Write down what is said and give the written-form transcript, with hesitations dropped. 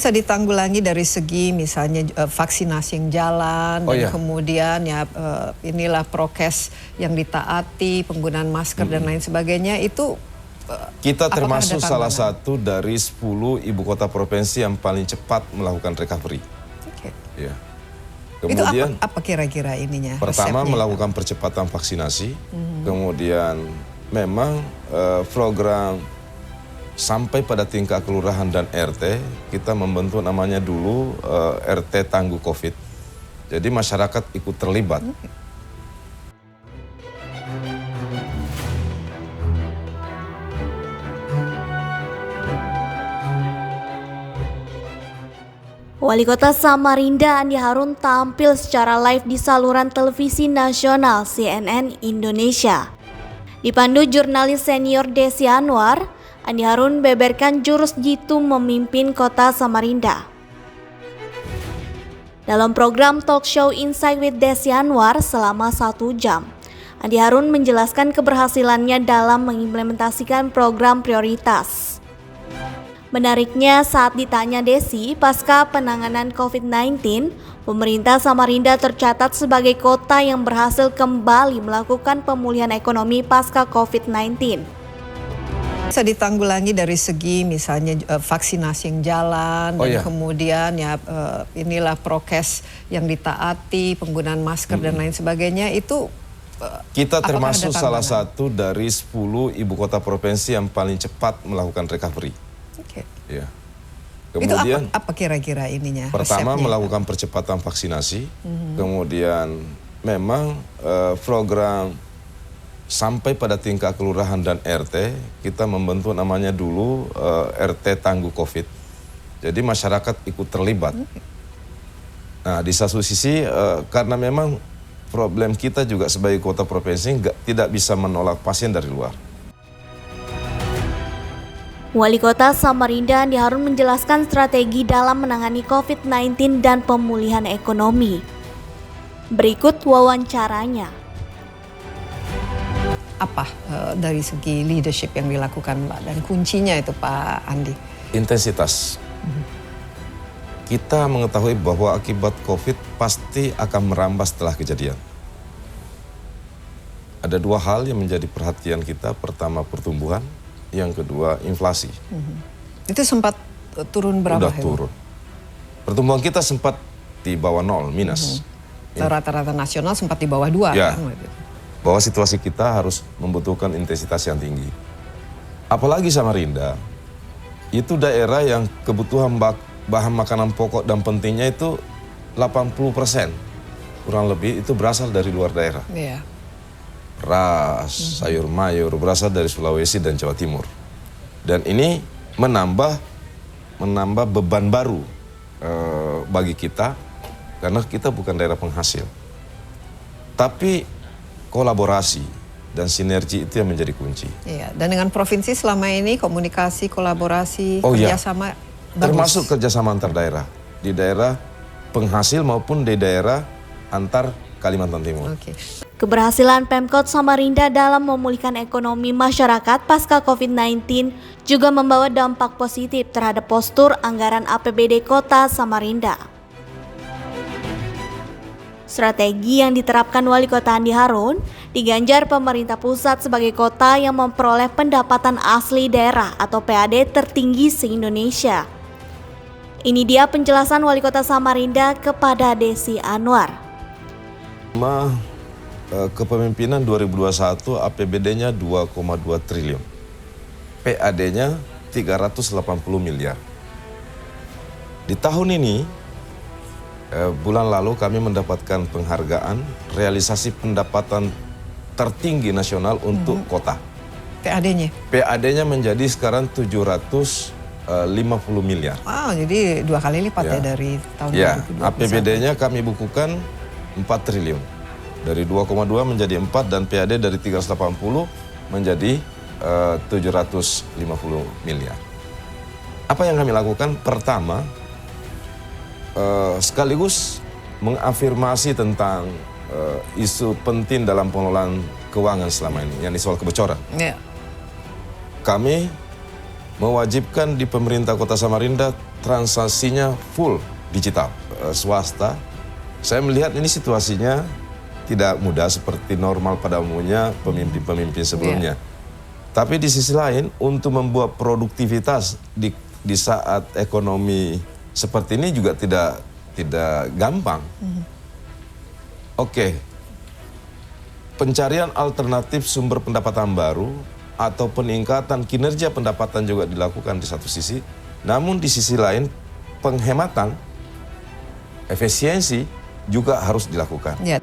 Bisa ditanggulangi dari segi misalnya vaksinasi yang jalan dan kemudian ya inilah prokes yang ditaati, penggunaan masker dan lain sebagainya itu kita termasuk salah satu dari 10 ibu kota provinsi yang paling cepat melakukan recovery. Ya. Kemudian itu apa kira-kira ininya? Pertama melakukan percepatan vaksinasi, kemudian memang program sampai pada tingkat kelurahan dan RT, kita membentuk namanya dulu RT Tangguh Covid. Jadi masyarakat ikut terlibat. Wali Kota Samarinda Andi Harun tampil secara live di saluran televisi nasional CNN Indonesia. Dipandu jurnalis senior Desi Anwar, Andi Harun beberkan jurus jitu memimpin kota Samarinda. Dalam program talk show Insight with Desi Anwar selama 1 jam, Andi Harun menjelaskan keberhasilannya dalam mengimplementasikan program prioritas. Menariknya saat ditanya Desi, pasca penanganan COVID-19, pemerintah Samarinda tercatat sebagai kota yang berhasil kembali melakukan pemulihan ekonomi pasca COVID-19. Bisa ditanggulangi dari segi misalnya vaksinasi yang jalan dan kemudian ya inilah prokes yang ditaati, penggunaan masker dan lain sebagainya itu kita termasuk salah satu dari 10 ibu kota provinsi yang paling cepat melakukan recovery. Ya. Kemudian itu apa kira-kira ininya? Pertama melakukan percepatan vaksinasi, kemudian memang program sampai pada tingkat kelurahan dan RT, kita membentuk namanya dulu RT Tangguh Covid. Jadi masyarakat ikut terlibat. Nah, di satu sisi karena memang problem kita juga sebagai kota provinsi tidak bisa menolak pasien dari luar. Wali Kota Samarinda Andi Harun menjelaskan strategi dalam menangani COVID-19 dan pemulihan ekonomi. Berikut wawancaranya. Apa dari segi leadership yang dilakukan Pak dan kuncinya itu Pak Andi? Intensitas. Kita mengetahui bahwa akibat COVID pasti akan merambah setelah kejadian. Ada 2 hal yang menjadi perhatian kita. Pertama pertumbuhan, yang kedua inflasi. Itu sempat turun berapa? Udah turun. Pertumbuhan kita sempat di bawah 0, minus. Rata-rata nasional sempat di bawah 2 ya. kan? Bahwa situasi kita harus membutuhkan intensitas yang tinggi. Apalagi Samarinda, itu daerah yang kebutuhan bahan makanan pokok dan pentingnya itu 80%. Kurang lebih itu berasal dari luar daerah. Iya. Beras, sayur mayur berasal dari Sulawesi dan Jawa Timur. Dan ini menambah beban baru bagi kita karena kita bukan daerah penghasil. Tapi kolaborasi dan sinergi itu yang menjadi kunci. Iya, dan dengan provinsi selama ini komunikasi, kolaborasi, kerjasama termasuk kerjasama antar daerah. Di daerah penghasil maupun di daerah antar Kalimantan Timur. Keberhasilan Pemkot Samarinda dalam memulihkan ekonomi masyarakat pasca COVID-19 juga membawa dampak positif terhadap postur anggaran APBD Kota Samarinda. Strategi yang diterapkan Wali Kota Andi Harun diganjar pemerintah pusat sebagai kota yang memperoleh pendapatan asli daerah atau PAD tertinggi se-Indonesia. Ini dia penjelasan Wali Kota Samarinda kepada Desi Anwar. Kepemimpinan 2021 APBD-nya 2,2 triliun. PAD-nya 380 miliar. Di tahun ini, bulan lalu kami mendapatkan penghargaan realisasi pendapatan tertinggi nasional untuk kota. PAD-nya? PAD-nya menjadi sekarang 750 miliar. Wow, jadi 2 kali lipat ya dari tahun 2021. APBD-nya kami bukukan 4 triliun. Dari 2,2 menjadi 4 dan PAD dari 380 menjadi 750 miliar. Apa yang kami lakukan? Pertama, sekaligus mengafirmasi tentang isu penting dalam pengelolaan keuangan selama ini, yang soal kebocoran. Kami mewajibkan di pemerintah Kota Samarinda transaksinya full digital. Swasta, saya melihat ini situasinya tidak mudah seperti normal pada umumnya pemimpin-pemimpin sebelumnya. Tapi di sisi lain, untuk membuat produktivitas di saat ekonomi seperti ini juga tidak gampang. Oke. Pencarian alternatif sumber pendapatan baru atau peningkatan kinerja pendapatan juga dilakukan di satu sisi. Namun di sisi lain penghematan efisiensi juga harus dilakukan. Ya,